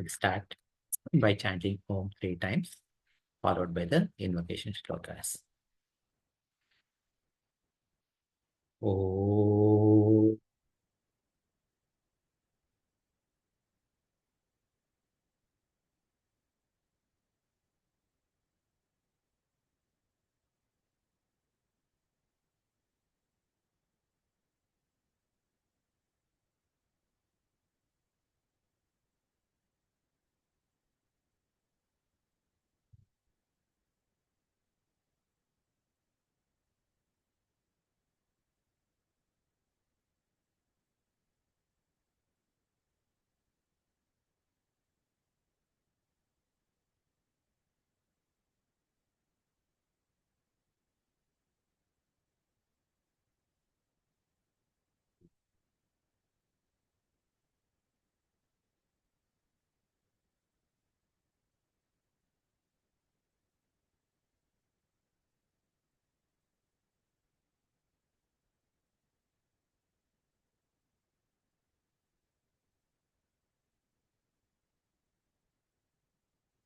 We'll start by chanting Om 3 times, followed by the invocation shlokas. Om.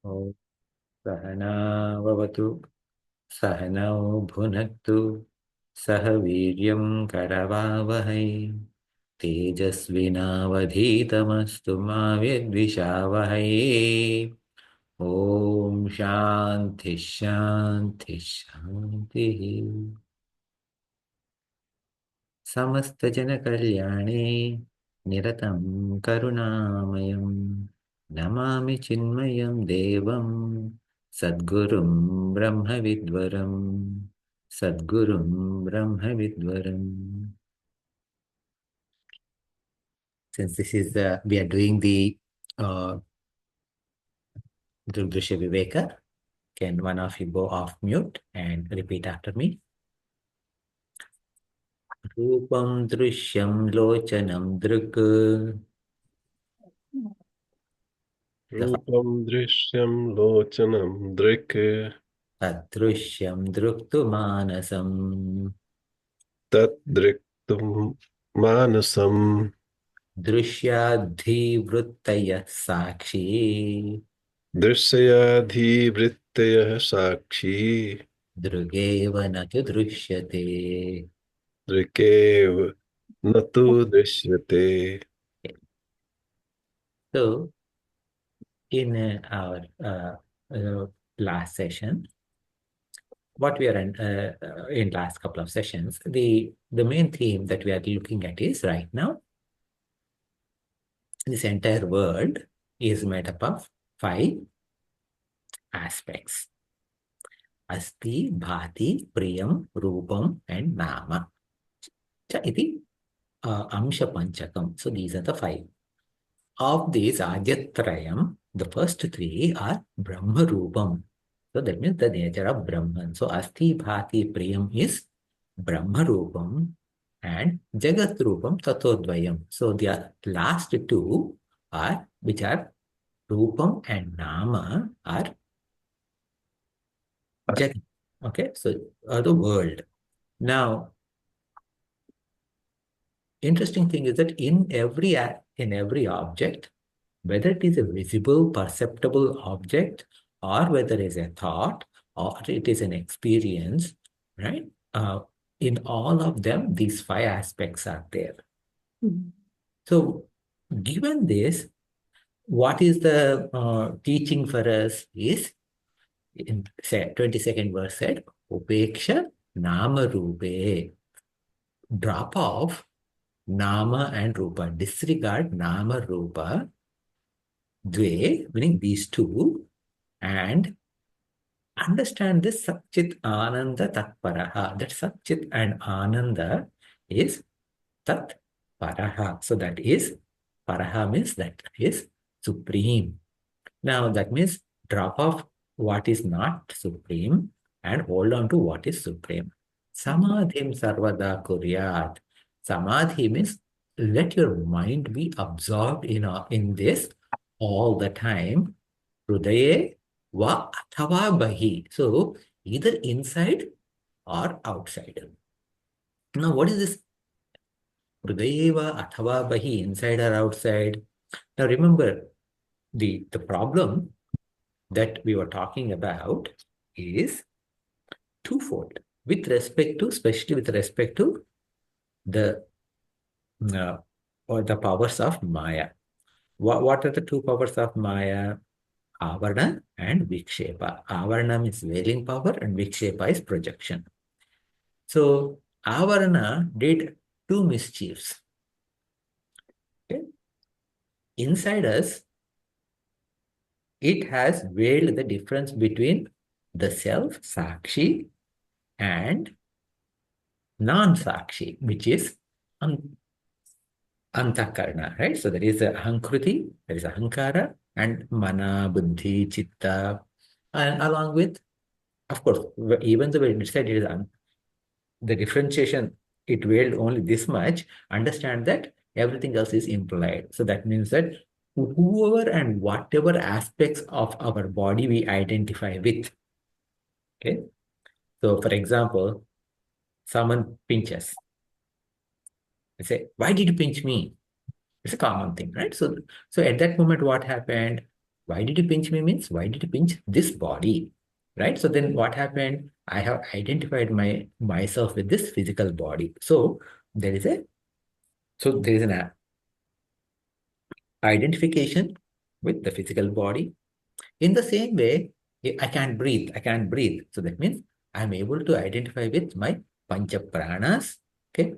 Om Sahana Vavatu Sahanau Bhunaktu Sahaviryam Karavavahai Tejasvinavadhitamastu ma vidvishavahai. Om Shanti Shanti Shanti. Samasta Jana Kalyane Niratam Karunamayam Namami Chinmayam Devam Sadgurum Brahma Vidvaram Sadgurum Brahma Vidvaram. Since this is we are doing the Drg Drsya Viveka, can one of you go off mute and repeat after me? Rupam Drishyam Lochanam Druk. Rupam Drishyam Lochanam Drik Tadrishyam Druktu Manasam Tat Driktum Manasam Drishyadhi Vrittaya Sakshi Drsayadhi Vrittaya Sakshi Drugeva Natu Drishyate. Drikev Natu Drishyate. So, in our last session, what we are in last couple of sessions, the main theme that we are looking at is right now, this entire world is made up of 5 aspects. Asti, Bhati, Priyam, Rupam, and Nama. Cha iti Amsha Panchakam. So these are the 5. Of these, Adyatrayam, the first 3 are Brahma Rupam. So that means the nature of Brahman. So Asti, Bhati, Priyam is Brahma Rupam and Jagat Rupam Tatodvayam. So the last 2 are, which are Rupam and Nama, are Jagat. Okay, so the world. Now, interesting thing is that in every object, whether it is a visible, perceptible object, or whether it is a thought, or it is an experience, right? In all of them, these 5 aspects are there. So, given this, what is the teaching for us is, in say 22nd verse said, Upeksha Nama Rupe. Drop off Nama and Rupa. Disregard Nama Rupa. Dve, meaning these 2, and understand this Satchit Ananda Tatparaha. That Satchit and Ananda is Tat Paraha. So that is, Paraha means that is supreme. Now that means drop off what is not supreme and hold on to what is supreme. Samadhim sarvada kuryat. Samadhi means let your mind be absorbed in this all the time. Hrudaye va athava bahi. So either inside or outside. Now what is this Hrudaye va athava bahi, inside or outside? Now remember, the problem that we were talking about is twofold, with respect to, especially with respect to the or the powers of Maya. What are the two powers of Maya? Avarana and Vikshepa. Avarana is veiling power and Vikshepa is projection. So Avarana did two mischiefs. Okay? Inside us, it has veiled the difference between the self, Sakshi, and non-Sakshi, which is Antakarna, right? So there is a Ahankruti, there is Ahankara, and Mana, Buddhi, Chitta, and along with, of course, even though we said it is the differentiation, it veiled only this much, understand that everything else is implied. So that means that whoever and whatever aspects of our body we identify with, okay? So for example, someone pinches. They say, why did you pinch me? It's a common thing, right? So at that moment, what happened? Why did you pinch me means, why did you pinch this body? Right? So then what happened? I have identified myself with this physical body. So there is an identification with the physical body. In the same way, I can't breathe. I can't breathe. So that means I'm able to identify with my pancha pranas. Okay.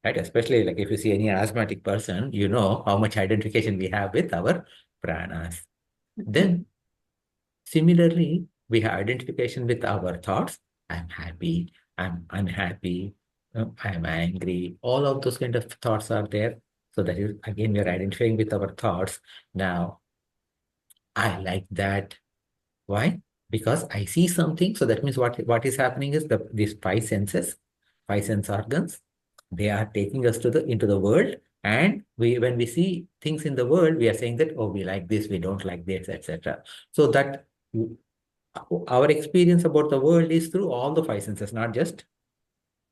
Right? Especially like if you see any asthmatic person, you know how much identification we have with our pranas. Then similarly, we have identification with our thoughts. I'm happy, I'm unhappy, I'm angry. All of those kind of thoughts are there. So that is, again, we are identifying with our thoughts. Now, I like that. Why? Because I see something. So that means what is happening is these five sense organs, they are taking us to into the world. And when we see things in the world, we are saying that, oh, we like this, we don't like this, etc. So that our experience about the world is through all the five senses, not just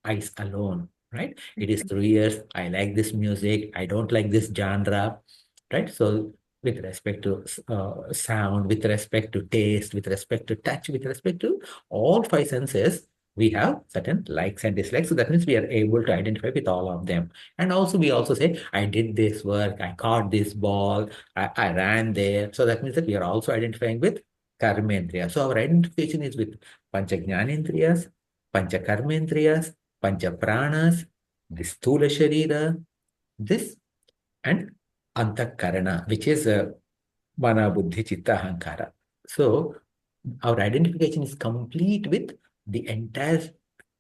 eyes alone, right? It is through ears. I like this music. I don't like this genre, right? So with respect to sound, with respect to taste, with respect to touch, with respect to all five senses, we have certain likes and dislikes. So that means we are able to identify with all of them. And also we also say, I did this work, I caught this ball, I ran there. So that means that we are also identifying with karmendriya. So our identification is with pancha jnanendriyas, pancha karmendriyas, pancha pranas, the sthula sharira, this, and antakarana, which is mana, buddhi, chitta, ahankara. So our identification is complete with the entire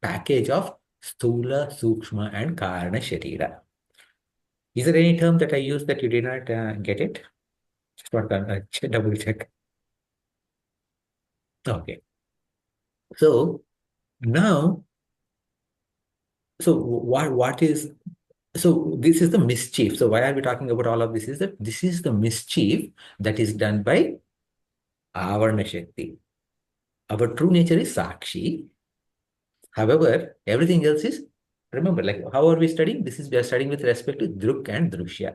package of sthula, sukshma, and karana sharira. Is there any term that I used that you did not get it? Just want to double check. Okay. So now, so what is, so this is the mischief. So why are we talking about all of this? Is that this is the mischief that is done by Avarna Shakti. Our true nature is Sakshi. However, everything else is, remember, like how are we studying? We are studying with respect to Druk and Drushya.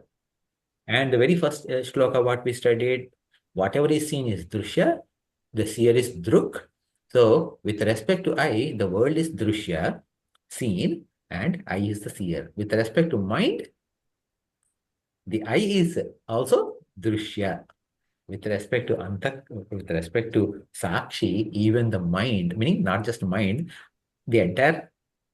And the very first shloka what we studied, whatever is seen is Drushya, the seer is Druk. So with respect to I, the world is Drushya, seen, and I is the seer. With respect to mind, the I is also Drushya. With respect to with respect to Sakshi, even the mind, meaning not just mind, the entire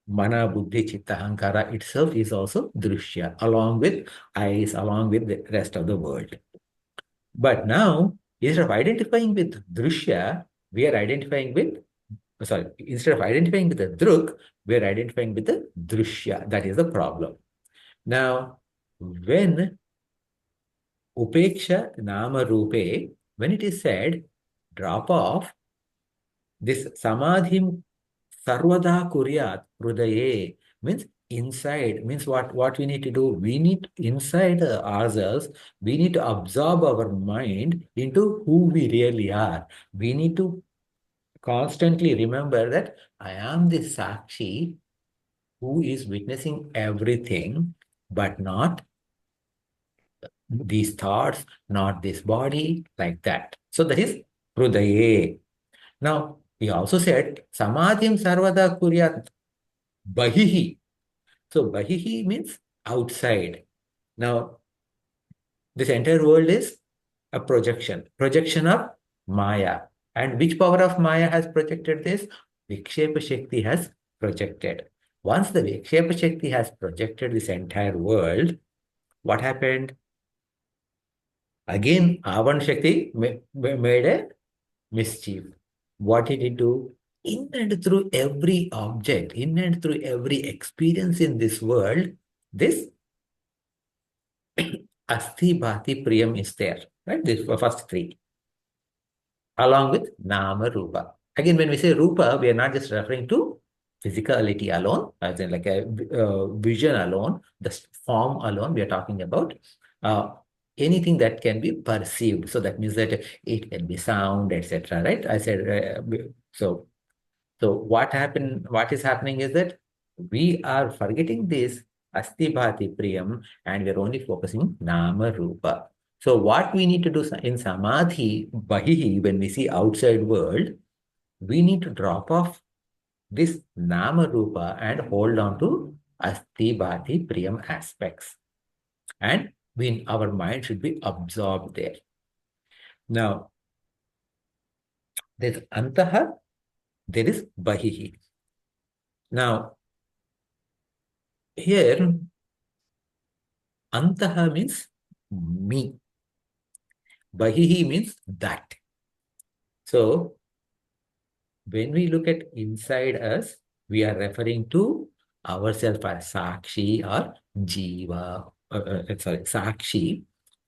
Mana, Buddhi, Chitta, Ahankara itself is also Drushya, along with eyes, along with the rest of the world. But now, instead of identifying with Drushya, we are identifying with, sorry, instead of identifying with the Druk, we are identifying with the Drushya. That is the problem. Now, when Upeksha Nama Rupe, when it is said, drop off, this Samadhim Sarvada Kuryat Hrudaye means inside, means what we need to do? We need inside ourselves, we need to absorb our mind into who we really are. We need to constantly remember that I am the Sakshi who is witnessing everything, but not these thoughts, not this body, like that. So that is Hrudaye. Now, he also said, Samadhim Sarvada Kuryat Bahihi. So Bahihi means outside. Now, this entire world is a projection of Maya. And which power of Maya has projected this? Vikshepa Shakti has projected. Once the Vikshepa Shakti has projected this entire world, what happened? Again, Avan Shakti made a mischief. What did it do? In and through every object, in and through every experience in this world, this Asti Bhati Priyam is there, right? This first three, along with Nama Rupa. Again, when we say Rupa, we are not just referring to physicality alone, as in like a vision alone, the form alone. We are talking about uh, anything that can be perceived. So that means that it can be sound, etc. Right? I said so. So what happened? What is happening is that we are forgetting this Asti Bhati Priyam and we're only focusing Nama Rupa. So what we need to do in Samadhi, Bahihi, when we see outside world, we need to drop off this Nama Rupa and hold on to Asti Bhati Priyam aspects. And our mind should be absorbed there. Now, there's Antaha, there is Bahihi. Now, here, Antaha means me. Bahihi means that. So, when we look at inside us, we are referring to ourselves as Sakshi or Jiva, Sakshi.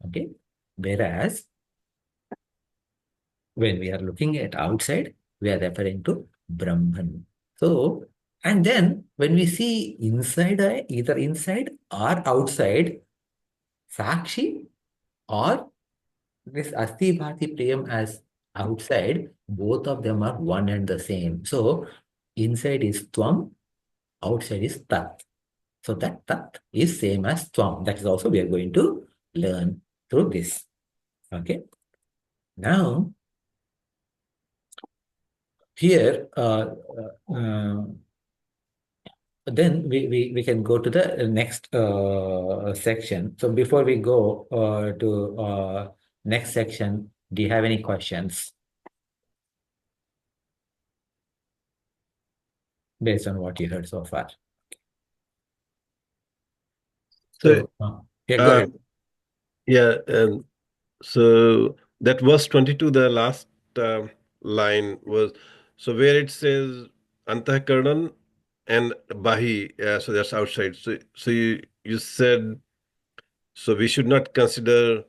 Okay. Whereas, when we are looking at outside, we are referring to Brahman. So, and then when we see inside, either inside or outside, Sakshi or this Asti Bhati Priyam as outside, both of them are one and the same. So, inside is Tvam, outside is Tat. So, that Tat is same as Tvam. That is also we are going to learn through this. Okay. Now, here, then we can go to the next section. So before we go to next section, do you have any questions based on what you heard so far? So, yeah, go ahead. Yeah, and so that verse 22, the last line was, so where it says Antahkarnan and Bahi, so that's outside. So you said, so we should not consider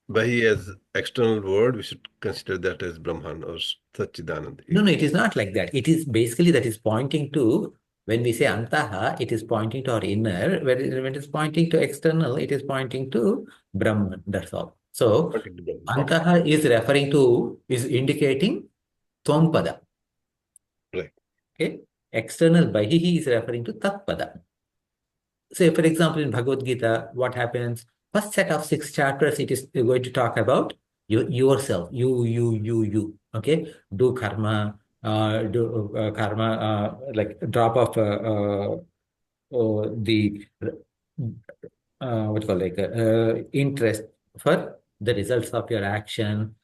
Bahi as external word. We should consider that as Brahman or Satchidanand. No, it is not like that. It is basically that is pointing to, when we say Antaha, it is pointing to our inner. When it is pointing to external, it is pointing to Brahman. That's all. So, Antaha is referring to, is indicating Tvam-pada. Right. Okay. External Bahihi is referring to Tat-pada. Say, for example, in Bhagavad Gita, what happens? First set of 6 chapters, it is going to talk about yourself, you. Okay, do karma, like drop off the what you call like interest for the results of your action,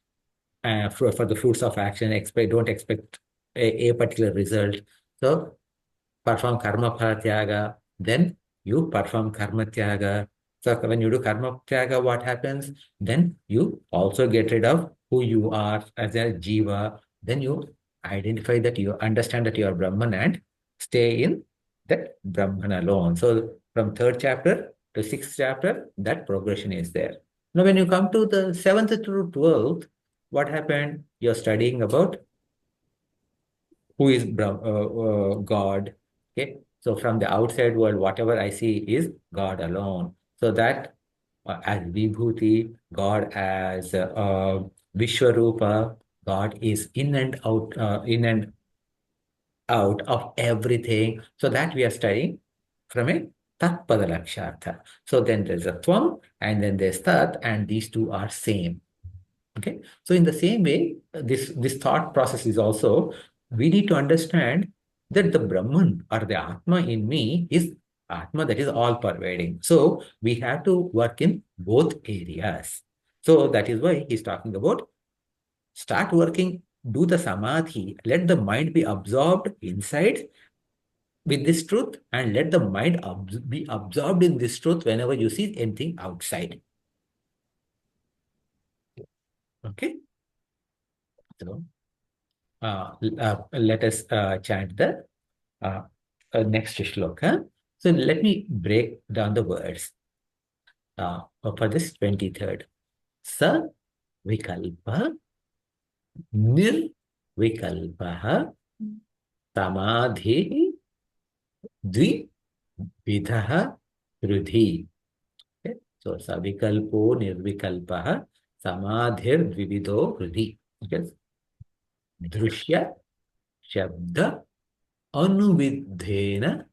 for the fruits of action. Don't expect a particular result. So perform karma phala tyaga, then you perform karma tyaga. So when you do karma tyaga, what happens? Then you also get rid of who you are as a jiva. Then you identify that you understand that you are Brahman and stay in that Brahman alone. So from 3rd chapter to 6th chapter, that progression is there. Now when you come to the 7th to 12th, what happened? You're studying about who is God. Okay, so from the outside world, whatever I see is God alone. So that as Vibhuti, God as Vishwarupa, God is in and out of everything. So that we are studying from a Tat Padalakshartha. So then there's a Tvam and then there's Tat, and these two are same. Okay. So in the same way, this thought process is also, we need to understand that the Brahman or the Atma in me is Atma that is all pervading. So we have to work in both areas. So that is why he's talking about start working, do the Samadhi, let the mind be absorbed inside with this truth, and let the mind be absorbed in this truth whenever you see anything outside. Okay. So let us chant the next shloka. So let me break down the words for this 23rd. Sa vikalpa nirvikalpaha samadhi dvividha rudhi. Okay? So sa vikalpo nirvikalpaha samadhir dvividho rudhi. Okay? Drushya shabda anuviddhena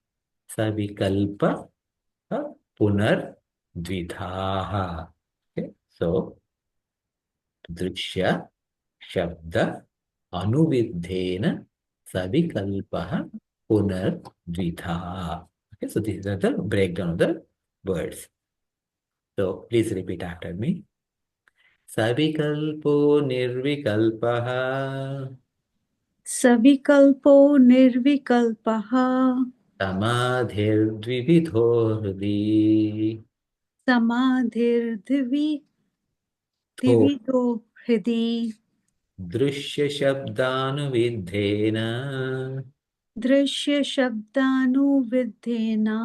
savikalpa punar dvidhaha. Okay? So drishya shabda anuviddhena savikalpa punar dvidhaha. Okay, so these are the breakdown of the words. So please repeat after me. Savikalpo nirvikalpaha Savikalpo nirvikalpaha samadhir dvividho hridi samadhir divido hridi drishya shabdanuviddhena drishya shabdanuviddhena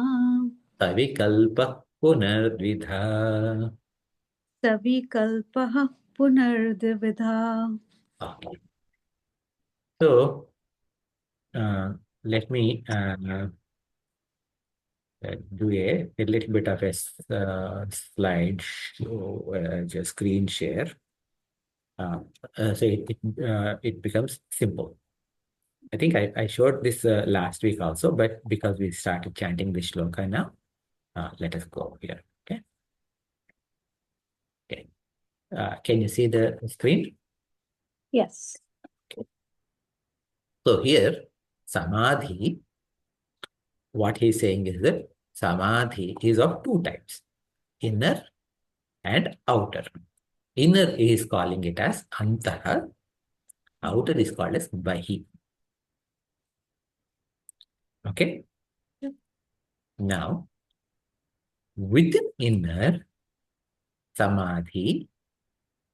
savikalpa punardvidha. savikalpaha punardvidha. Okay. So let me do a little bit of a slide show, just screen share. So it becomes simple. I think I showed this last week also, but because we started chanting this shloka now, let us go here. Okay. Okay. Can you see the screen? Yes. So here, Samadhi, what he's saying is that Samadhi is of two types, inner and outer. Inner is calling it as Antah, outer is called as Bahi. Okay? Now, within inner Samadhi,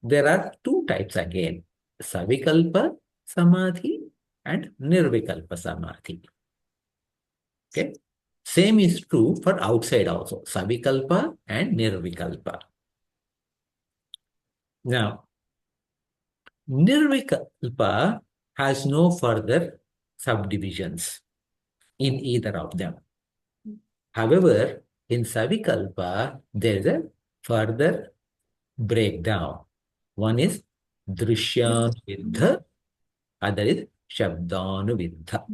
there are two types again, Savikalpa Samadhi and Nirvikalpa Samadhi. Okay? Same is true for outside also, Savikalpa and Nirvikalpa. Now, Nirvikalpa has no further subdivisions in either of them. However, in Savikalpa, there is a further breakdown. One is Drshyanuviddha, other is Shabdanuviddha.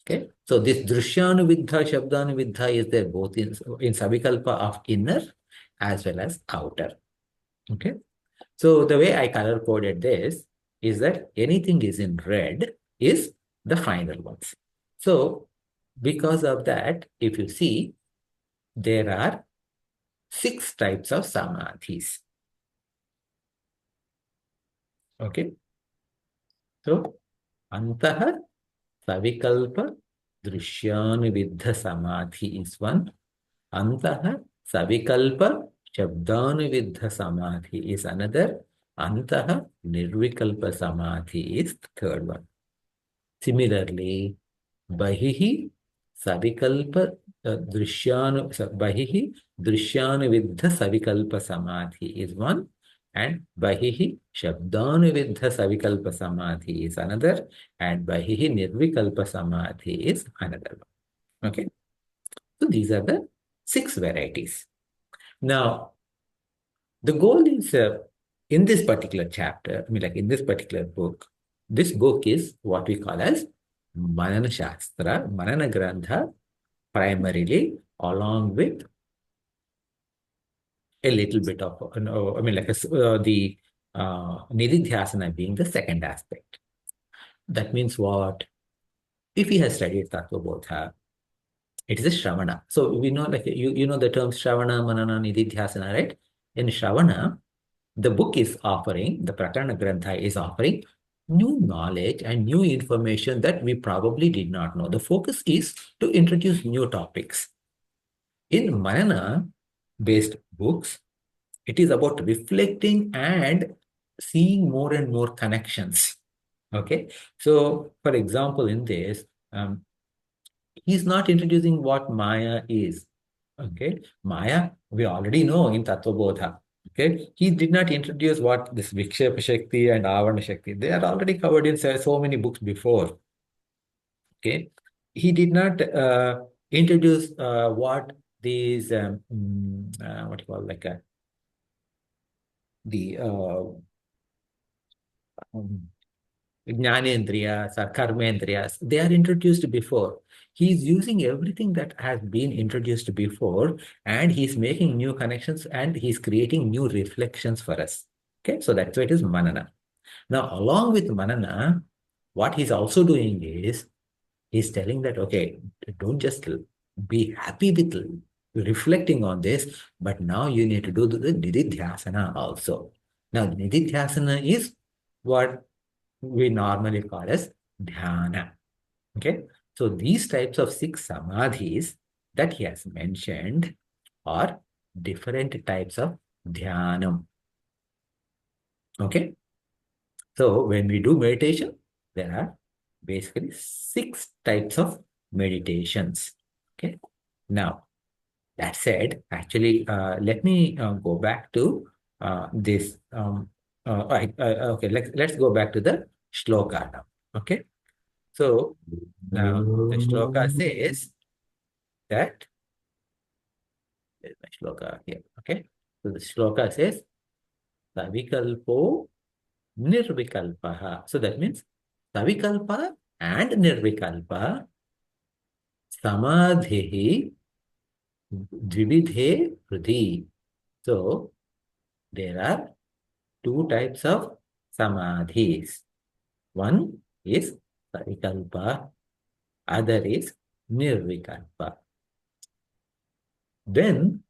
Okay, so this Drshyanuviddha, Shabdanuviddha is there both in Savikalpa of inner as well as outer. Okay, so the way I color coded this is that anything is in red is the final ones. So because of that, if you see, there are 6 types of samadhis. Okay. So, Antah, Savikalpa, Drusyanuviddha-Samadhi is one. Antah, Savikalpa, Shabdanuviddha-Samadhi is another. Antah, Nirvikalpa-Samadhi is the third one. Similarly, Bahihi, Savikalpa, Bahihi, Drusyanuviddha-Savikalpa-Samadhi is one. And Bahihi Shabdanuviddha Savikalpa Samadhi is another, and Bahihi Nirvikalpa Samadhi is another one. Okay. So these are the 6 varieties. Now, the goal is in this particular chapter, I mean, like in this particular book, this book is what we call as Manana Shastra, Manana Grantha, primarily along with a little bit of, I mean, like the nididhyasana being the second aspect. That means what? If he has studied Tattva-bodha, it is a Shravana. So we know, like, you know the terms Shravana, Manana, Nididhyasana, right? In Shravana, the book is offering, the Prakarana Grantha is offering new knowledge and new information that we probably did not know. The focus is to introduce new topics. In Manana-based books, it is about reflecting and seeing more and more connections. Okay. So, for example, in this, he's not introducing what Maya is. Okay. Maya, we already know in Tattva-bodha. Okay. He did not introduce what this Vikshepa Shakti and Avana Shakti. They are already covered in so many books before. Okay. He did not introduce what these, what you call, like the Jnanendriyas or Karmendriyas, they are introduced before. He's using everything that has been introduced before, and he's making new connections, and he's creating new reflections for us. Okay, so that's why it is Manana. Now, along with Manana, what he's also doing is, he's telling that, okay, don't just be happy with reflecting on this, but now you need to do the Nididhyasana also. Now, Nididhyasana is what we normally call as dhyana. Okay, so these types of 6 samadhis that he has mentioned are different types of dhyanam. Okay, so when we do meditation, there are basically 6 types of meditations. Okay, now that said, actually, let me go back to this. Okay, let's go back to the shloka now. Okay, so now the shloka says that, there's my shloka here. Okay, so the shloka says Savikalpo Nirvikalpaha. So that means Savikalpa and Nirvikalpa Samadhi Dvividhe Hridi. So there are 2 types of samadhis. One is Savikalpa, other is Nirvikalpa. Then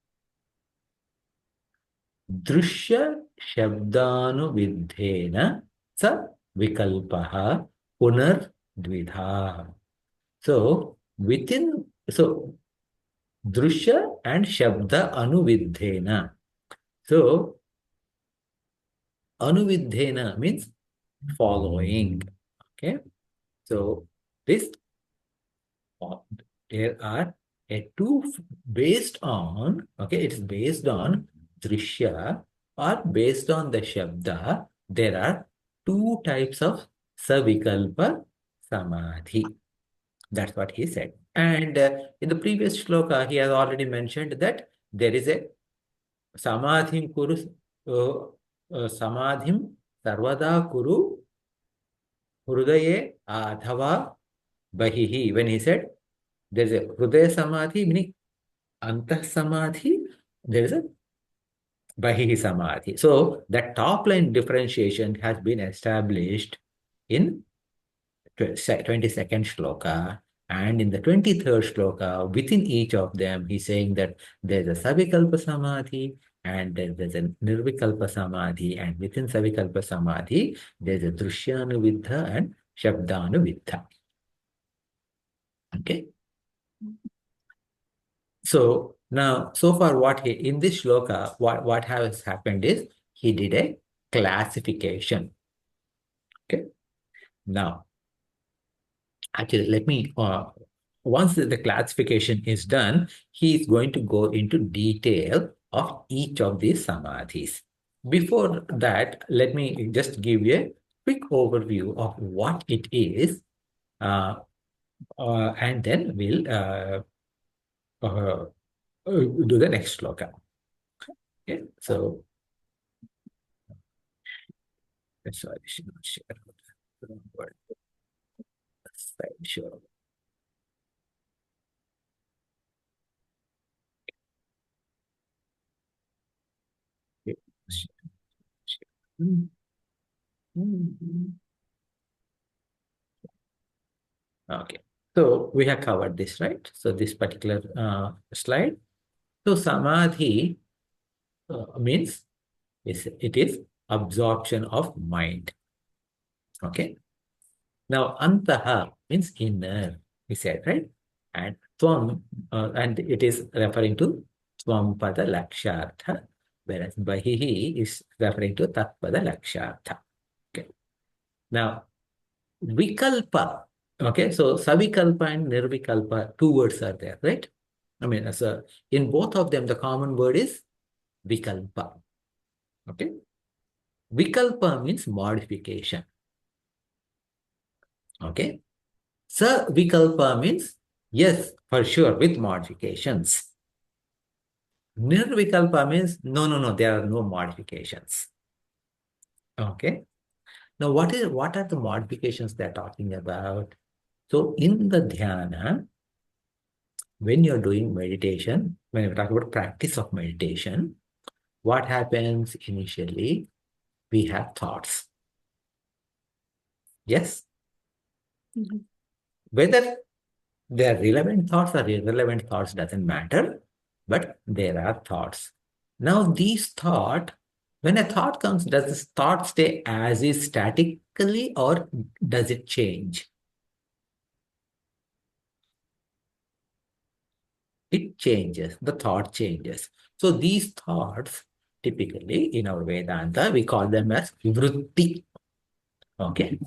Drusya Shabdanuviddhena Sa Vikalpaha Punar Dvidha. So Drusya and Shabda Anuviddhena. So Anuviddhena means following. Okay. So this there are based on, okay, it is based on Drishya or based on the Shabda. There are 2 types of Savikalpa Samadhi. That's what he said. And in the previous shloka, he has already mentioned that there is a Samadhim Kuru, Samadhim Sarvada Kuru Hrudaye Adhava Bahihi. When he said there is a Hrudaya Samadhi, meaning Antah Samadhi, there is a Bahihi Samadhi. So that top line differentiation has been established in 22nd shloka. And in the 23rd shloka, within each of them, he's saying that there's a Savikalpa Samadhi and there's a Nirvikalpa Samadhi. And within Savikalpa Samadhi, there's a Drusyanuviddha and Shabdanuviddha. Okay. So now, so far, in this shloka, what has happened is he did a classification. Okay. Now, actually, let me, once the classification is done, he is going to go into detail of each of these samadhis. Before that, let me just give you a quick overview of what it is, and then we'll do the next shloka. Okay, so sorry, I should not share the wrong word. Sure. Okay, so we have covered this, right? So this particular slide. So Samadhi means it is absorption of mind. Okay. Now Antaha means inner, we said, right? And Tvam, and it is referring to Tvam Pada Lakshartha, whereas Bahihi is referring to Tat Pada Lakshartha. Okay. Now Vikalpa. Okay, so Savikalpa and Nirvikalpa, two words are there, right? I mean, in both of them, the common word is Vikalpa. Okay. Vikalpa means modification. Okay. Savikalpa means, yes, for sure, with modifications. Nirvikalpa means, no, there are no modifications. Okay. Now, what are the modifications they're talking about? So, in the dhyana, when you're doing meditation, when we talk about practice of meditation, what happens initially? We have thoughts. Yes? Whether they are relevant thoughts or irrelevant thoughts doesn't matter, but there are thoughts. Now, these thoughts, when a thought comes, does this thought stay as is statically or does it change? It changes, the thought changes. So these thoughts, typically in our Vedanta, we call them as vritti. Okay.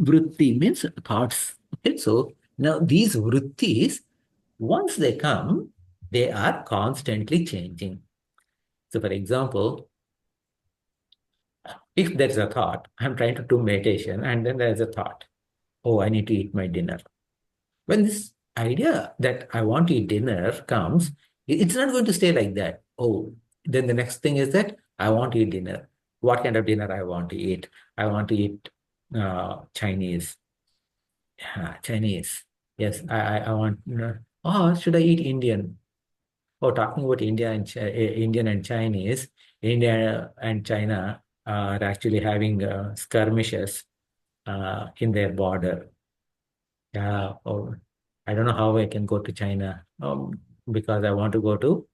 Vritti means thoughts. Okay. So now these vrittis, once they come, they are constantly changing. So for example, if there's a thought, I'm trying to do meditation and then there's a thought, oh, I need to eat my dinner. When this idea that I want to eat dinner comes, it's not going to stay like that. Oh, then the next thing is that I want to eat dinner. What kind of dinner I want to eat? I want to eat Chinese. Chinese. Yes, I want. Oh, should I eat Indian? Oh, talking about Indian and Chinese, India and China are actually having skirmishes in their border. Yeah, oh, I don't know how I can go to China because I want to go to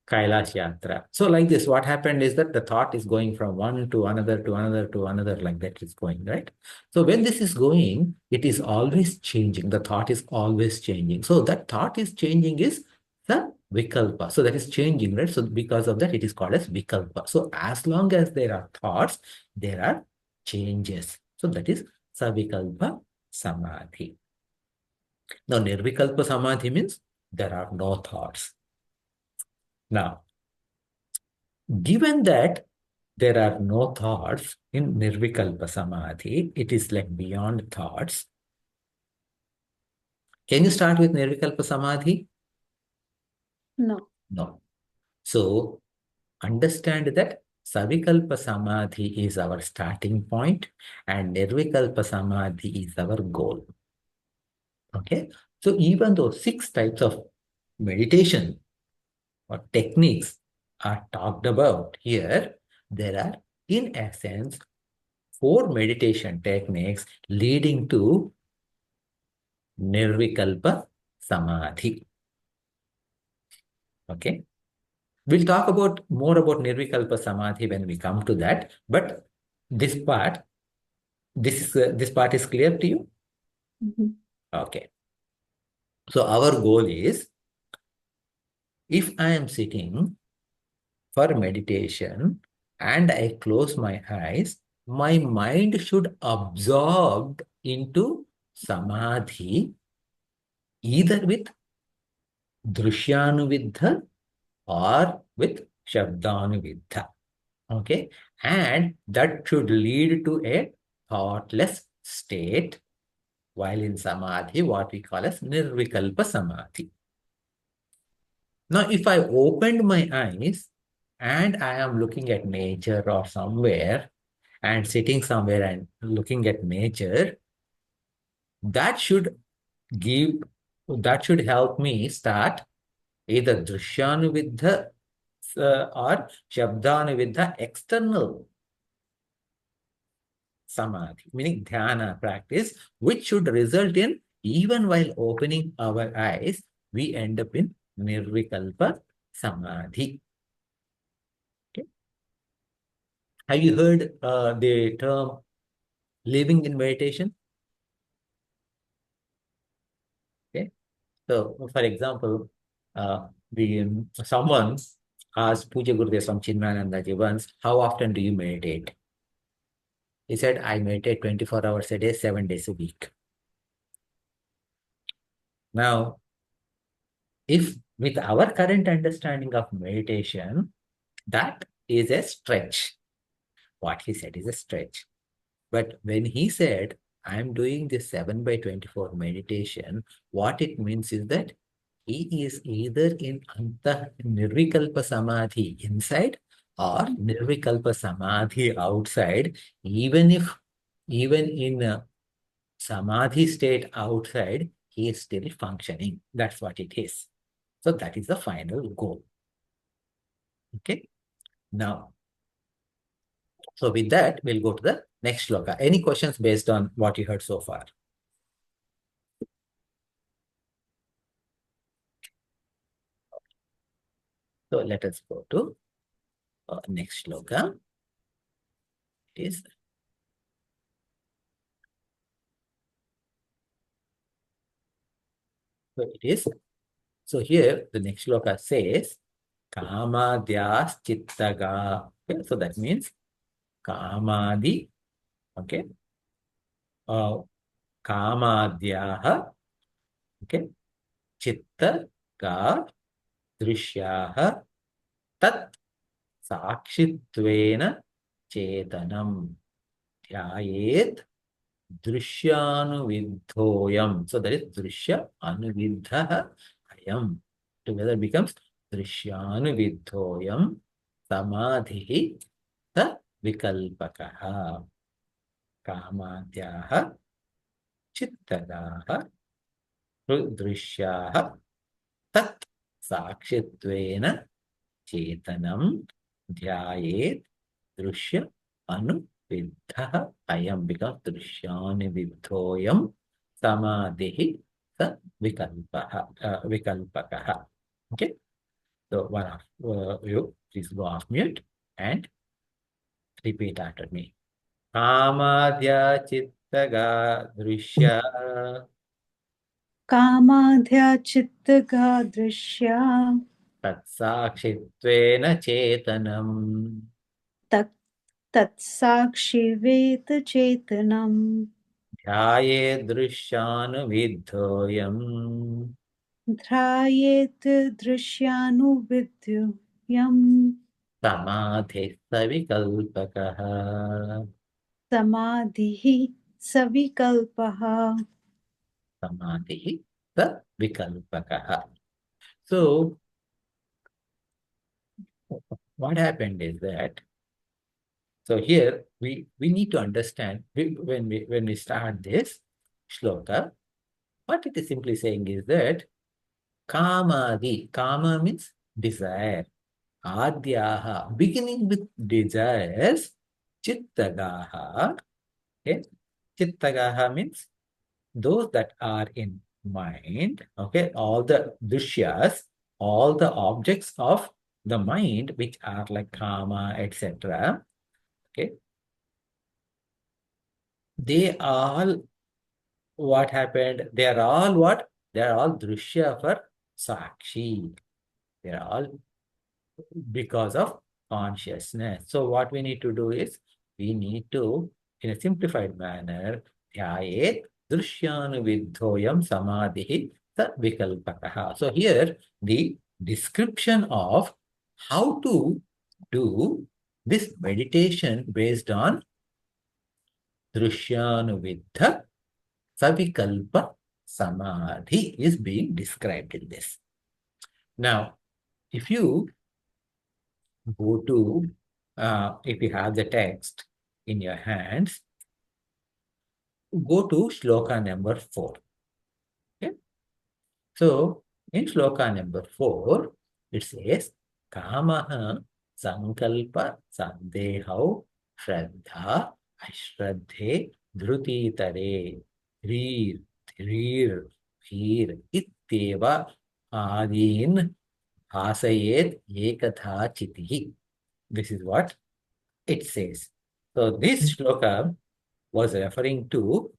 Kailash Yatra. So like this, what happened is that the thought is going from one to another, to another, to another, like that is going, right? So when this is going, it is always changing. The thought is always changing. So that thought is changing is the Vikalpa. So that is changing, right? So because of that, it is called as Vikalpa. So as long as there are thoughts, there are changes. So that is Savikalpa Samadhi. Now, Nirvikalpa Samadhi means there are no thoughts. Now, given that there are no thoughts in Nirvikalpa Samadhi, it is like beyond thoughts. Can you start with Nirvikalpa Samadhi? No. No. So, understand that Savikalpa Samadhi is our starting point and Nirvikalpa Samadhi is our goal. Okay. So, even though 6 types of meditation or techniques are talked about here, there are, in essence, 4 meditation techniques leading to Nirvikalpa Samadhi. Okay. We'll talk about more about Nirvikalpa Samadhi when we come to that. But this part is clear to you? Okay. So our goal is, if I am sitting for meditation and I close my eyes, my mind should absorb into Samadhi either with Drshyanuviddha or with Shabdanuviddha. Okay. And that should lead to a thoughtless state while in Samadhi, what we call as Nirvikalpa Samadhi. Now, if I opened my eyes and I am looking at nature or somewhere and sitting somewhere and looking at nature, that should help me start either Drshyanuviddha or Shabdanuviddha external Samadhi, meaning dhyana practice, which should result in, even while opening our eyes, we end up in Nirvikalpa Samadhi. Okay. Have you heard the term living in meditation? Okay. So, for example, someone asked Puja Gurudev Swami Chinmayanandaji once, how often do you meditate? He said, I meditate 24 hours a day, 7 days a week. Now, if with our current understanding of meditation, that is a stretch. What he said is a stretch. But when he said, I am doing this 7/24 meditation, what it means is that he is either in Nirvikalpa Samadhi inside or Nirvikalpa Samadhi outside, even in a Samadhi state outside, he is still functioning. That's what it is. So that is the final goal. Okay. Now, so with that, we'll go to the next shloka. Any questions based on what you heard so far? So let us go to next shloka. So here the next shloka says, Kamadyas chittaga. Okay, so that means Kamadi, okay, Kamadyaha, okay, chittaga Drishyaha tat Sakshitvena Chetanam Dhyayet Drusyanuviddhoyam. So that is Drusya Anuviddha Ayam. Together becomes Drusyanuviddhoyam Samadhi Ta Vikalpakaha Kamadyaha Chittadaha Drusyaha Tat Sakshitvena Chetanam Dhyayet Drusya Anuviddha Ayam becomes Drusyanuviddhoyam Samadhi Sa Vikalpakaha. Okay. So one of you, please go off mute and repeat after me. Kamadhya chittaga drishya Kamadhya chittaga drishya tatsakshittvena chetanam tatsakshiveta chetanam dhyaye drusyanuviddhoyam dhrayet drishyanuvidyam samadhi savikalpakaha. samadhi savikalpaha. Samadhi savikalpakaha. So what happened is that, so here we need to understand when we start this shloka, what it is simply saying is that Kamadi, Kama means desire. Adhyaha, beginning with desires. Chittagaha, okay. Chittagaha means those that are in mind, okay. All the drishyas, all the objects of the mind, which are like Kama, etc. Okay. They all, what happened? They are all what? They are all drishya for Sakshi. They are all because of consciousness. So what we need to do is, we need to, in a simplified manner, Dhyayet Drusyanuviddhoyam Samadhi Sa Vikalpakaha. So here, the description of how to do this meditation based on Drusyanuviddha Savikalpa Samadhi is being described in this. Now, if you go to, if you have the text in your hands, go to shloka number 4. Okay? So, in shloka number 4, it says, Kamaha, Sankalpa, Sandehau, Shraddha, Ashraddhe, Dhruti Tare, Dhrir, Dhrir, Dhir, Itteva, Adin, Hasayet, Ekatha Chitihi. This is what it says. So this shloka was referring to,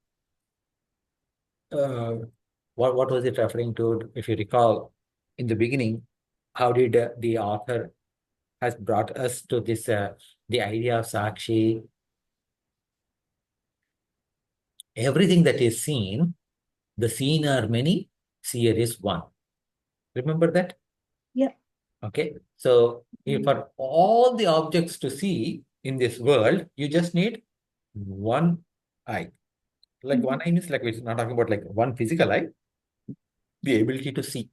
what was it referring to? If you recall, in the beginning, how did the author has brought us to this, the idea of Sakshi? Everything that is seen, the seen are many, seer is one. Remember that? Yeah. Okay. So for all the objects to see in this world, you just need one eye. Like one eye means, like, we're not talking about like one physical eye, the ability to see.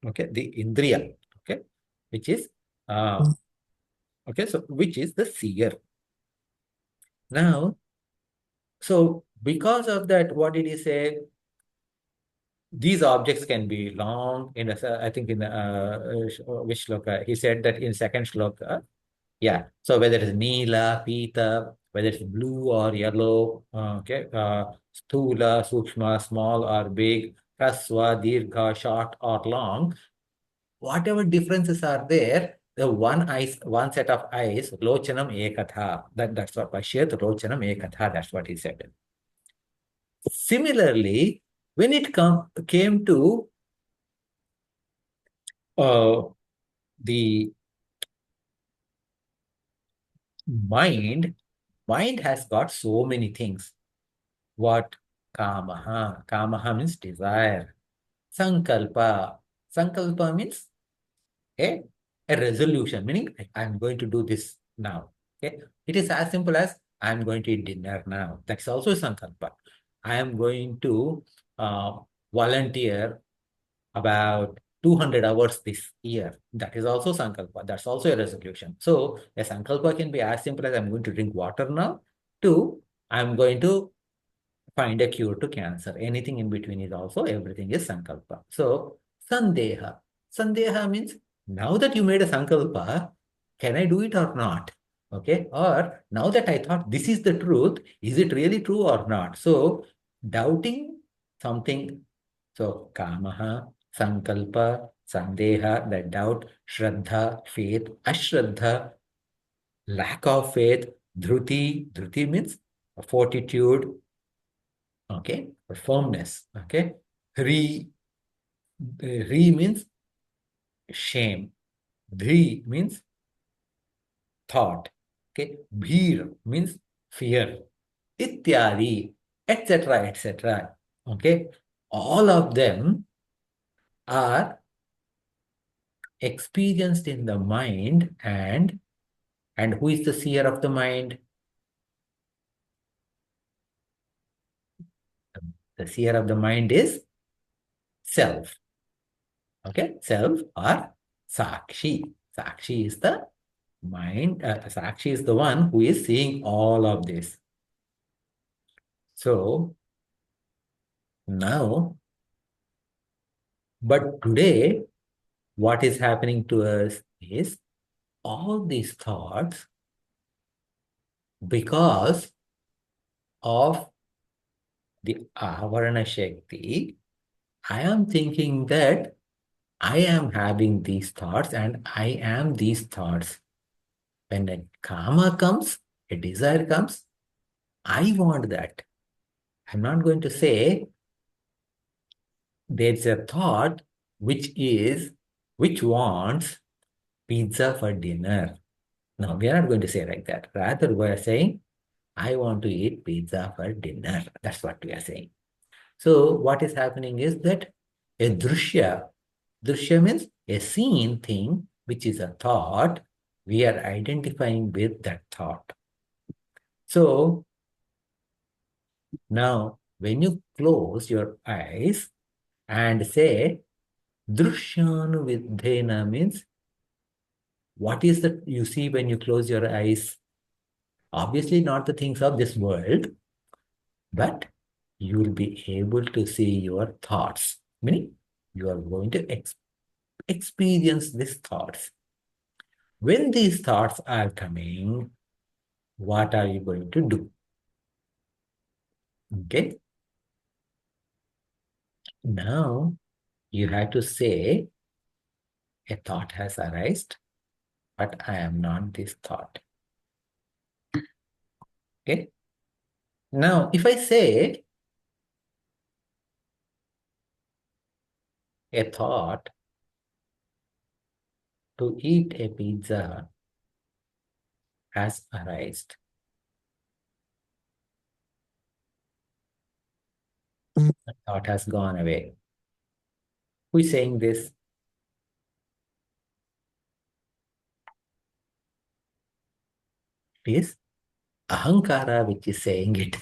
Okay, the indriya. Okay, which is okay, so which is the seer. Now, so because of that, what did he say? These objects can be long. In I think in which shloka he said that in second shloka. Yeah. So whether it's Neela, Pita, whether it's blue or yellow, okay, Sthula, Sukshma, small or big, Haswa, Dirgha, short or long, whatever differences are there, the one set of eyes, Lochanam Ekatha. That's what Pashyat, Lochanam Ekatha, that's what he said. Similarly, when it came to the mind has got so many things. What? Kamaha. Kamaha means desire. Sankalpa. Sankalpa means a resolution, meaning I'm going to do this now. Okay. It is as simple as I'm going to eat dinner now. That's also Sankalpa. I am going to volunteer about 200 hours this year. That is also Sankalpa. That's also a resolution. So a Sankalpa can be as simple as I'm going to drink water now to I'm going to find a cure to cancer. Anything in between is also, everything is Sankalpa. So Sandeha. Sandeha means now that you made a Sankalpa, can I do it or not? Okay. Or now that I thought this is the truth, is it really true or not? So doubting something. So Kamaha, Sankalpa, Sandeha, the doubt, Shraddha, faith, Ashraddha, lack of faith, Dhruti. Dhruti means fortitude, okay, or firmness, okay. Re means shame. Dhri means thought, okay. Bhir means fear. Ityadi, etc., etc. Okay. All of them are experienced in the mind, and who is the seer of the mind? The seer of the mind is self. Okay, self or Sakshi. Sakshi is the mind. Sakshi is the one who is seeing all of this. So now, but today, what is happening to us is all these thoughts, because of the Avarana Shakti, I am thinking that I am having these thoughts and I am these thoughts. When a karma comes, a desire comes, I want that. I'm not going to say there's a thought which wants pizza for dinner. No, we are not going to say like that. Rather, we are saying, I want to eat pizza for dinner. That's what we are saying. So what is happening is that a drishya means a seen thing, which is a thought. We are identifying with that thought. So now, when you close your eyes and say, Drusyanuviddha means, what is that you see when you close your eyes? Obviously not the things of this world, but you will be able to see your thoughts. Meaning, you are going to experience these thoughts. When these thoughts are coming, what are you going to do? Okay. Now you have to say, a thought has arisen, but I am not this thought. Okay. Now, if I say a thought to eat a pizza has arisen, the thought has gone away. Who is saying this? It is Ahankara which is saying it.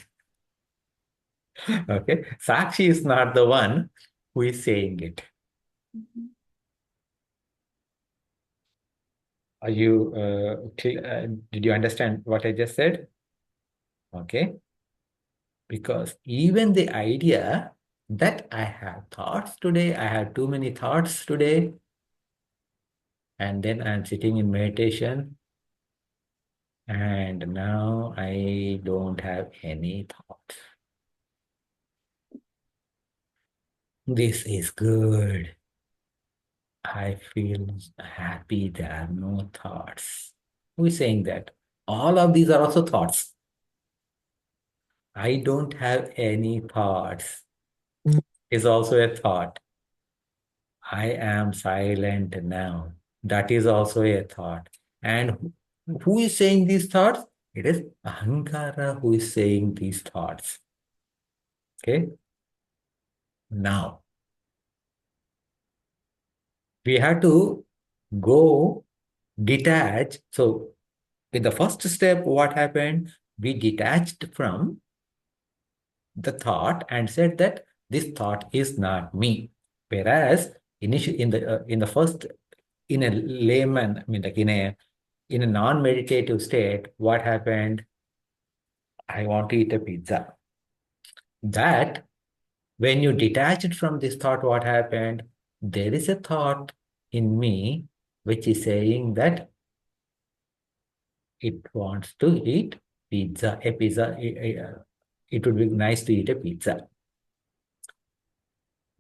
Okay. Sakshi is not the one who is saying it. Are you, did you understand what I just said? Okay. Because even the idea that I have thoughts today, I have too many thoughts today, and then I'm sitting in meditation, and now I don't have any thoughts. This is good. I feel happy there are no thoughts. Who is saying that? All of these are also thoughts. I don't have any thoughts is also a thought. I am silent now. That is also a thought. And who is saying these thoughts? It is Ahankara who is saying these thoughts. Okay. Now, we have to go detach. So, in the first step, what happened? We detached from the thought and said that this thought is not me. Whereas, initially, in the first, in a layman, I mean, like in a non-meditative state, what happened? I want to eat a pizza. That when you detach it from this thought, what happened? There is a thought in me which is saying that it wants to eat pizza, a pizza. It would be nice to eat a pizza.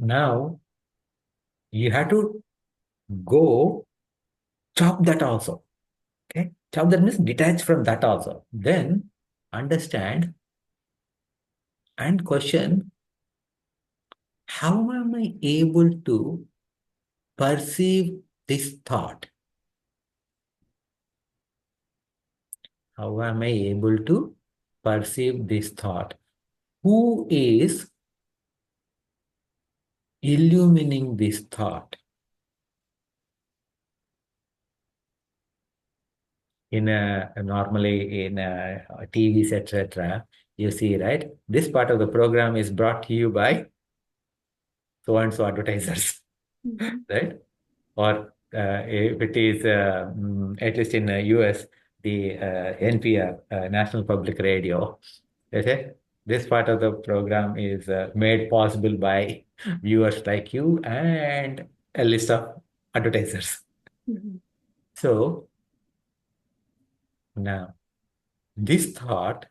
Now, you have to go chop that also. Okay? Chop that means detach from that also. Then understand and question, how am I able to perceive this thought? How am I able to perceive this thought? Who is illumining this thought? Normally in TVs, etc., you see, right? This part of the program is brought to you by so and so advertisers, right? Or if it is, at least in the US, the NPR, National Public Radio, okay? This part of the program is made possible by viewers like you and a list of advertisers. So now, this thought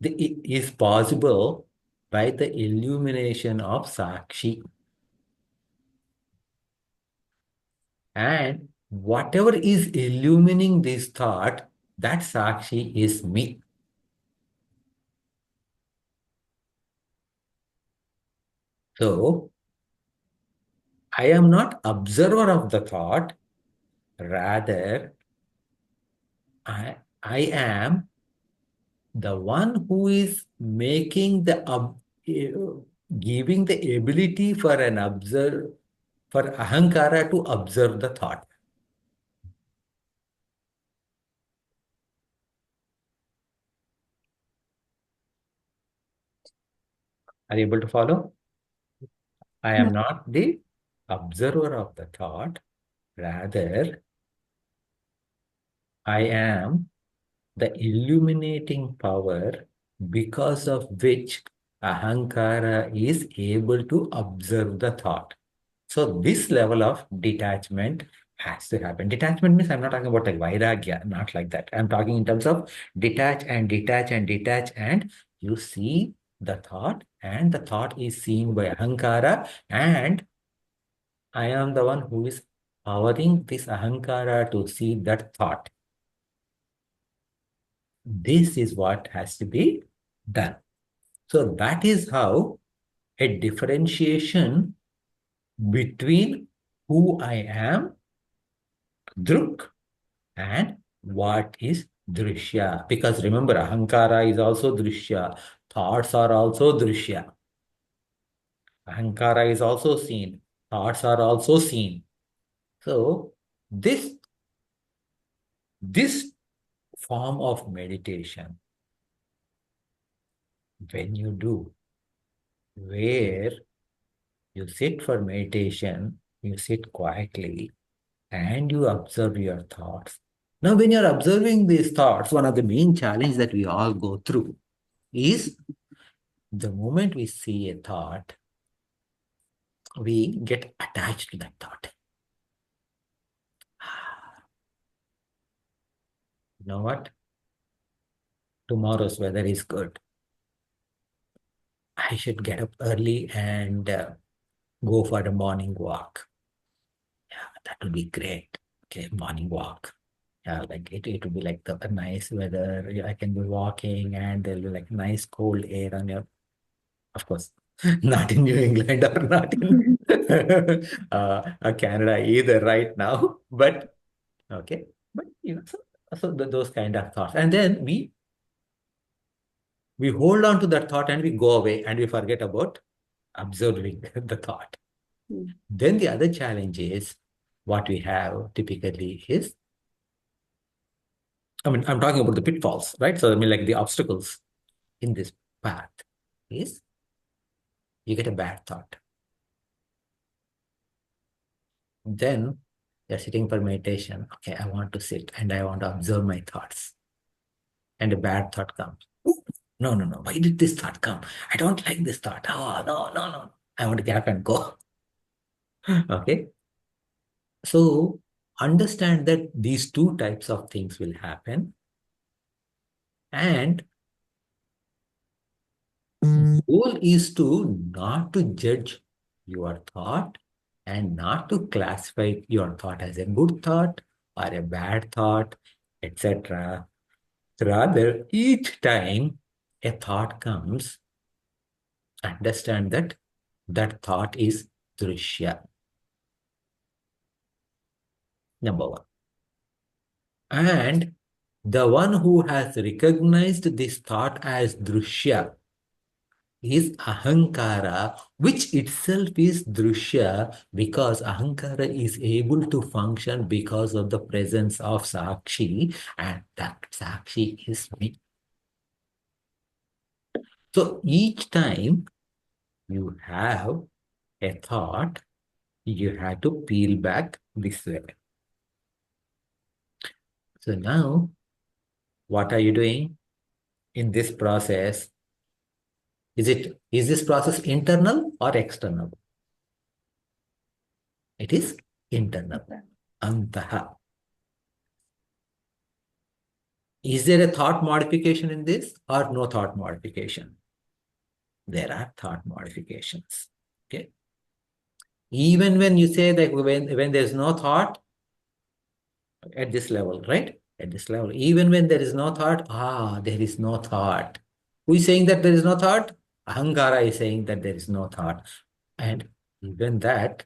is possible by the illumination of Sakshi. And whatever is illumining this thought, that Sakshi is me. So, I am not observer of the thought, rather, I am the one who is making giving the ability for for Ahankara to observe the thought. Are you able to follow? I am not the observer of the thought, rather, I am the illuminating power because of which Ahankara is able to observe the thought. So this level of detachment Has to happen. Detachment means I'm not talking about like vairagya, not like that. I'm talking in terms of detach and detach and detach, and you see the thought, and the thought is seen by ahankara, and I am the one who is powering this ahankara to see that thought. This is what has to be done. So that is how a differentiation between who I am, druk, and what is drishya. Because remember, ahankara is also drishya. Thoughts are also drishya. Ahankara is also seen. Thoughts are also seen. So this form of meditation, when you do, where you sit for meditation, you sit quietly and you observe your thoughts. Now, when you're observing these thoughts, one of the main challenges that we all go through is the moment we see a thought, we get attached to that thought. You know what? Tomorrow's weather is good. I should get up early and go for a morning walk. Yeah, that will be great. Okay, morning walk. Yeah, like it will be like a nice weather. I can be walking and there'll be like nice cold air on your, of course, not in New England or not in Canada either right now, but okay. But those kind of thoughts. And then we hold on to that thought and we go away and we forget about observing the thought. Then the other challenge is what we have typically is, I'm talking about the pitfalls, right? So, like the obstacles in this path is you get a bad thought. Then you're sitting for meditation. Okay, I want to sit and I want to observe my thoughts. And a bad thought comes. No. Why did this thought come? I don't like this thought. Oh, no. I want to get up and go. Okay. So understand that these two types of things will happen. And goal is to not to judge your thought and not to classify your thought as a good thought or a bad thought, etc. Rather, each time a thought comes, understand that that thought is drishya. Number one. And the one who has recognized this thought as drishya is ahankara, which itself is drishya because ahankara is able to function because of the presence of sakshi, and that sakshi is me. So each time you have a thought, you have to peel back this way. So now, what are you doing in this process? Is this process internal or external? It is internal. Antaha. Is there a thought modification in this or no thought modification? There are thought modifications. Okay. Even when you say that when there's no thought at this level, right? At this level, even when there is no thought, there is no thought. Who is saying that there is no thought? Ahankara is saying that there is no thought. And even that,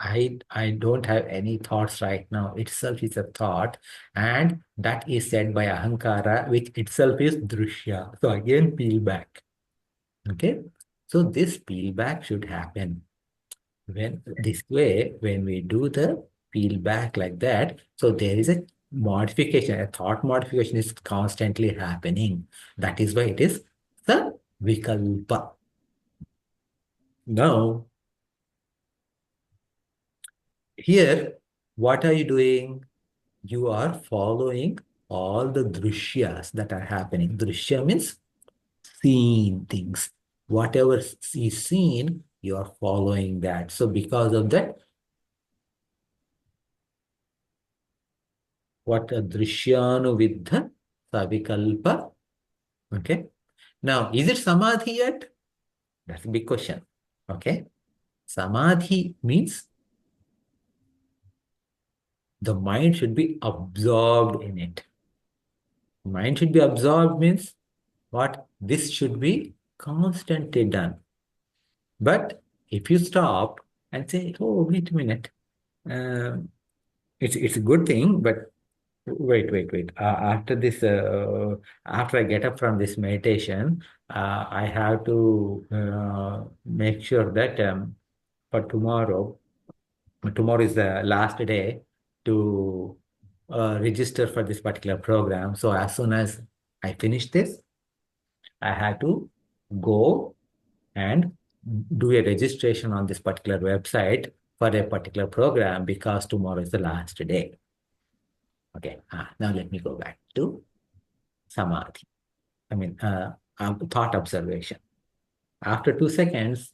I don't have any thoughts right now. Itself is a thought, and that is said by ahankara, which itself is drishya. So again, peel back. Okay. So this peel back should happen when this way, when we do the peel back like that. So there is a modification, a thought modification is constantly happening. That is why it is the vikalpa. Now, here, what are you doing? You are following all the drishyas that are happening. Drishya means seen things. Whatever is seen, you are following that. So because of that, what Drshyanuviddha-Savikalpa. Okay. Now, is it Samadhi yet? That's a big question. Okay. Samadhi means the mind should be absorbed in it. Mind should be absorbed means what? This should be constantly done. But if you stop and say, oh, wait a minute, it's a good thing, but wait. After this, after I get up from this meditation, I have to make sure that for tomorrow is the last day to register for this particular program. So as soon as I finish this, I have to go and do a registration on this particular website for a particular program because tomorrow is the last day. Okay, now let me go back to Samadhi. Thought observation. After 2 seconds,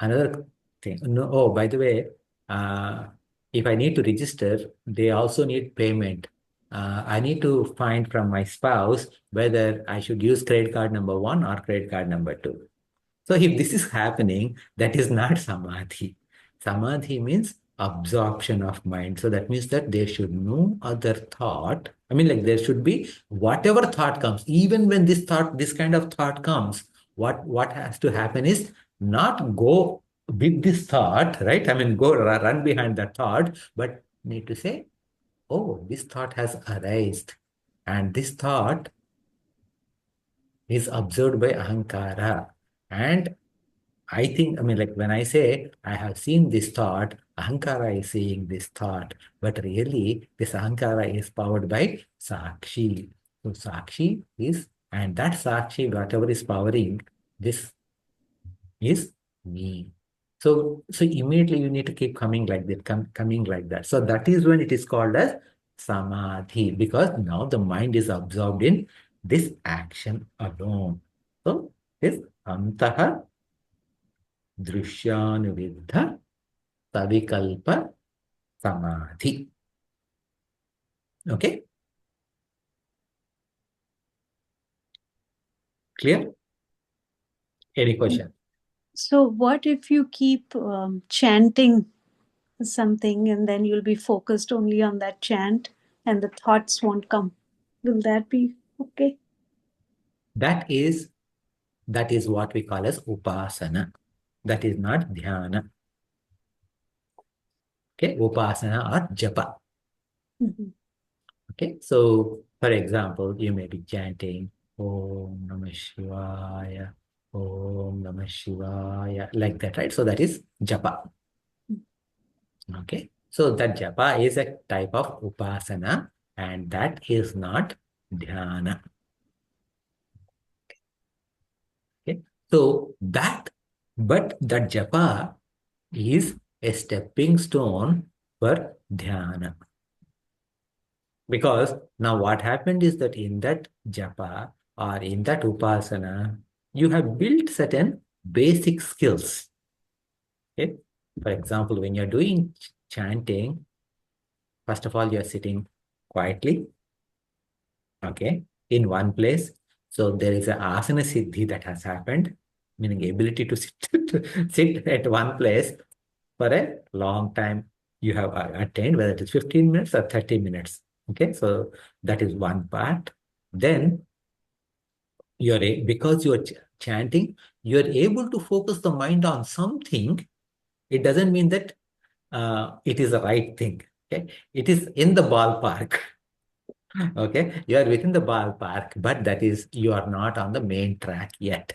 another thing. No, oh, by the way, if I need to register, they also need payment. I need to find from my spouse whether I should use credit card number 1 or credit card number 2. So if this is happening, that is not Samadhi. Samadhi means absorption of mind. So that means that there should no other thought. There should be whatever thought comes, even when this kind of thought comes, what has to happen is not go with this thought, right? Go run behind that thought, but need to say, oh, this thought has arisen, and this thought is observed by ahankara. And I think, when I say I have seen this thought, ahankara is seeing this thought, but really this ahankara is powered by sakshi. So sakshi is, and that sakshi, whatever is powering this, is me. So immediately you need to keep coming like that, coming like that. So that is when it is called as Samadhi, because now the mind is absorbed in this action alone. So this Antah-Drushyanuviddha-Savikalpa-Samadhi. Okay? Clear? Any question? So what if you keep chanting something and then you'll be focused only on that chant and the thoughts won't come? Will that be okay? That is what we call as upasana. That is not dhyana. Okay, upasana or japa. Okay, so for example, you may be chanting Om Namah Shivaya, Om Namah Shivaya, like that, right? So that is japa. Okay, so that japa is a type of upasana, and that is not dhyana. Okay, so but that japa is a stepping stone for dhyana. Because now what happened is that in that japa or in that upasana, you have built certain basic skills. Okay? For example, when you're doing chanting, first of all, you're sitting quietly, okay, in one place. So there is an asana siddhi that has happened, meaning ability to sit at one place for a long time. You have attained, whether it is 15 minutes or 30 minutes. Okay, so that is one part. Then because you're chanting, you're able to focus the mind on something. It doesn't mean that it is the right thing. Okay, it is in the ballpark. Okay, you are within the ballpark, but that is, you are not on the main track yet.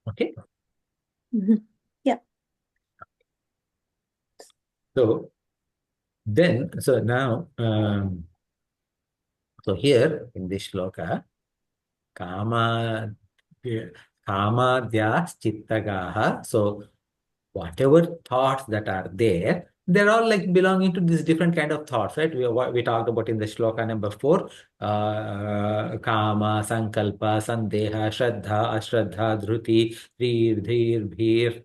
Okay. Yeah. So now, so here in this shloka, kamadhyas chittagaha. So whatever thoughts that are there, they're all like belonging to this different kind of thoughts, right? We talked about in the shloka number 4, kama, sankalpa, sandeha, shraddha, ashraddha, dhruti, dhir, dhir, bhir,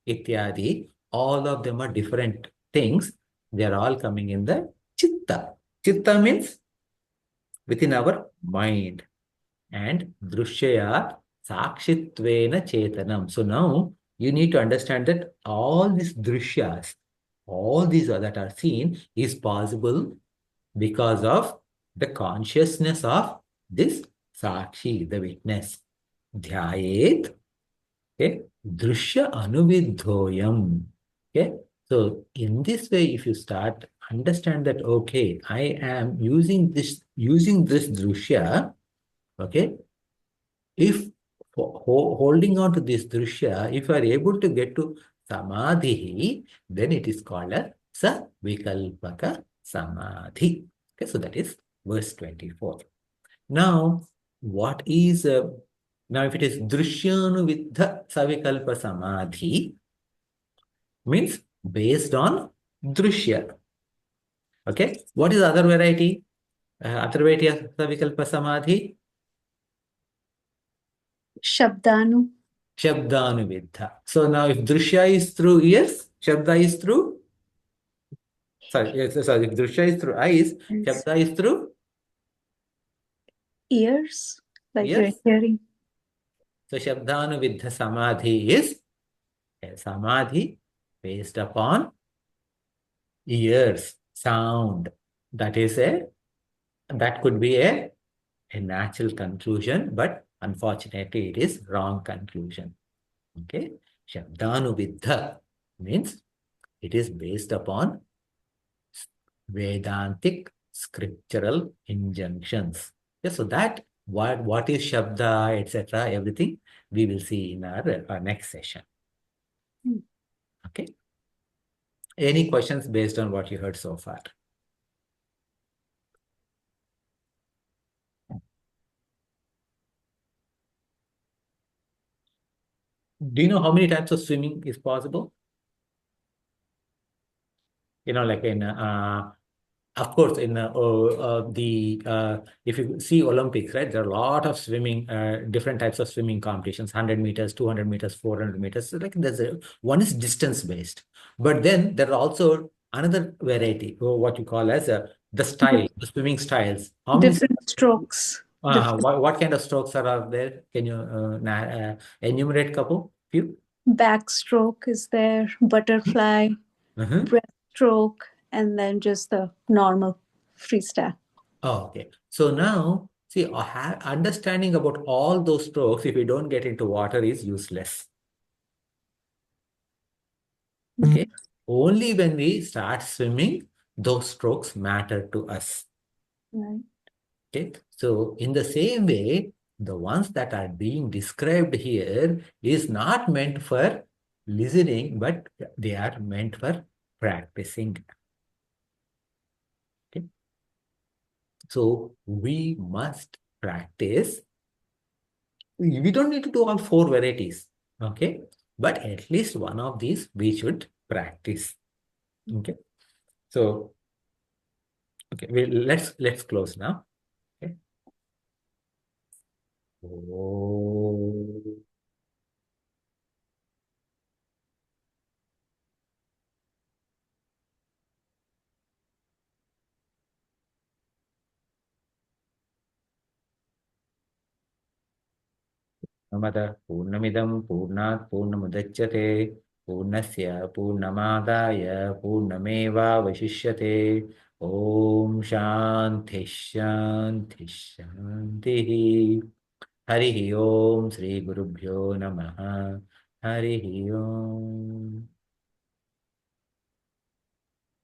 ityadi. All of them are different things. They are all coming in the chitta. Chitta means within our mind. And drushya sakshitvena chetanam. So now you need to understand that all these drishyas, all these that are seen is possible because of the consciousness of this sakshi, the witness. Dhyayet, okay, drusya anuvidhoyam. Okay, so in this way, if you start understand that, okay, I am using this drusya, okay, if holding on to this drusya, if you are able to get to samadhi, then it is called a savikalpaka samadhi. Okay, so that is verse 24. Now, what is now if it is Drusyanuviddha-Savikalpa-Samadhi, means based on drusya. Okay, what is the other variety? Other variety of Savikalpa-Samadhi? Shabdanu. Shabdanuviddha. So now if drusya is through ears, shabda is through, sorry, if drusya is through eyes, shabda is through ears, like ears. we're hearing. So Shabdanuviddha Samadhi is a samadhi based upon ears, sound. That could be a natural conclusion, but unfortunately it is wrong conclusion. Okay, Shabdanuviddha means it is based upon Vedantic scriptural injunctions. Okay, so that what is Shabda, etc., everything we will see in our next session. Okay. Any questions based on what you heard so far? Do you know how many types of swimming is possible? Like in of course, in if you see Olympics, right, there are a lot of swimming, different types of swimming competitions, 100 meters, 200 meters, 400 meters. So like one is distance based, but then there are also another variety, or what you call as the style, the swimming styles. How many Different strokes. what kind of strokes are there? Can you enumerate couple, few? Backstroke is there, butterfly, breaststroke, and then just the normal freestyle. Oh, okay. So now, see, understanding about all those strokes, if we don't get into water, is useless. Okay. Only when we start swimming, those strokes matter to us. Right. Okay. So in the same way, the ones that are being described here is not meant for listening, but they are meant for practicing. Okay. So we must practice. We don't need to do all 4 varieties, okay? But at least one of these we should practice, okay? So, okay, let's close now. Okay. Oh. Namada Purnamidam Purnat Purnamudachyate Purnasya Purnamadaya Purnameva Vashishyate Om Shanti Shanti Shanti Harihi Om Sri Gurubhyo Namaha Harihi Om